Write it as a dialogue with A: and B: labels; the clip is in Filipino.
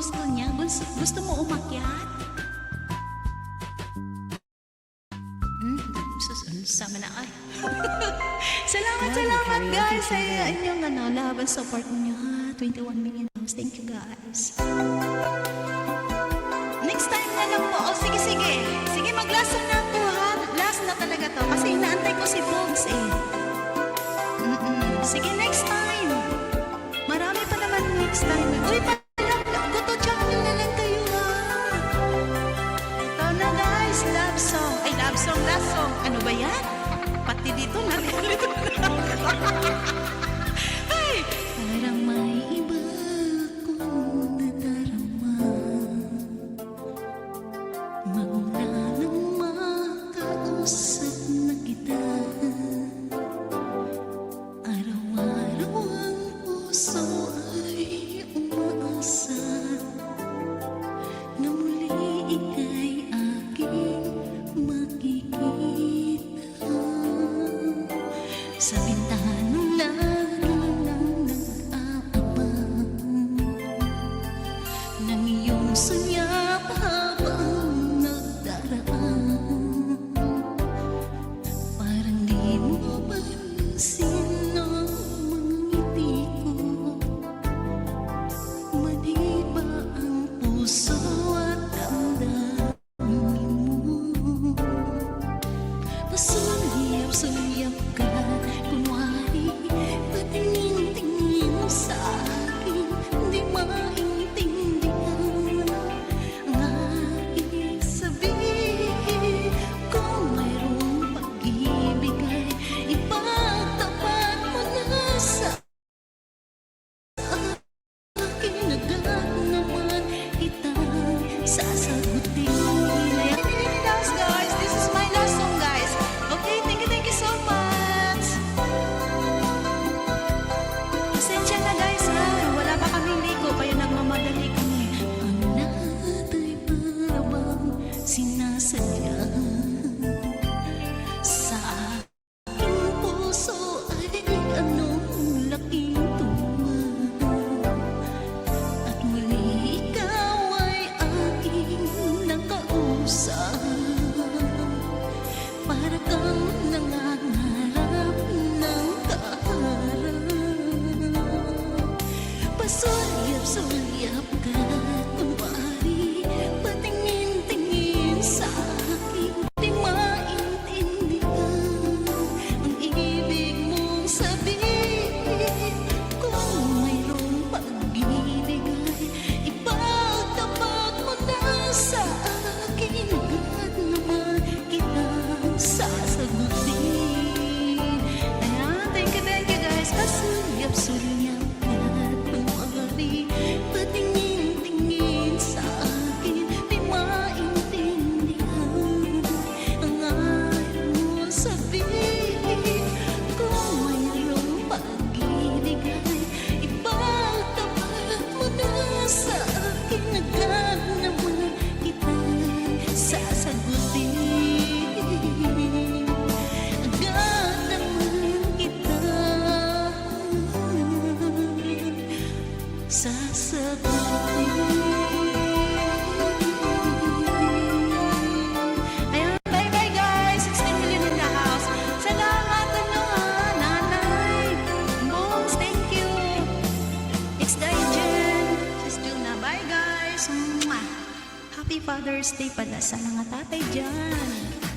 A: gusto niya? Gusto mo umakyat? Sama na ay. Salamat guys sa inyong love and support niyo ha. 21 million views. Thank you guys. Next time na lang po. Oh, sige. Sige, mag-last na po ha. Last na talaga to. Kasi inaantay ko si Bogs eh. Sige, next time. Marami pa naman next time. Uy, Goto channel na lang kayo ha. Ito na guys, love song. Ay, love song. Ano ba yan? Pati dito, nalilito na. Ay! Parang may iba akong nadarama. Magmula nang makausap na kita, araw-araw ang puso ay umaasa na muli ika'y aking makikita. Sa bintana lalo nang nag-aabang ng iyong sunyap habang nagdaraan. Parang di mo pansin ang mga ngiti ko. Mali ba ang puso at damdamin mo? Pasulyap ka, kunwari patingin-tingin sa akin, di maintindihan ang ibig sabihin. Kung mayroong pag-ibig ay ipagtapat mo na sa akin, agad naman kitang sasagutin. Guys, this is my last song guys. Okay, thank you so much. Pasensya na guys ha, wala pa kaming ligo kaya nagmamadali kami. Ang lahat ay parang sinasadya. Sa aking puso ay anong laking tuwa. At muli ikaw ay aking nakausap. Para kang nangangarap ng kaharap. Pasulyap-sulyap ka, kunwari patingin-tingin sa akin, di maintindihan ang ibig mong sabihin. Kung mayroong pag-ibig ay ipagtapat mo na sa akin, agad naman kitang sasagutin. Ayan, thank you guys. Pasulyap-sulyap ka, kunwari patingin-tingin sa akin, di maintindihan ang ayaw mo sabihin. Kung mayroong pag-ibig ay ipagtapat mo na sa akin, agad naman kitang sasagutin. Agad naman kitang sasagutin. Ayan, bye guys. 16 million in the house. Salamat nanay. Bones, thank you. It's Daijen. Just do na. Bye guys. Mwah. Happy Father's Day pala sa mga tatay dyan.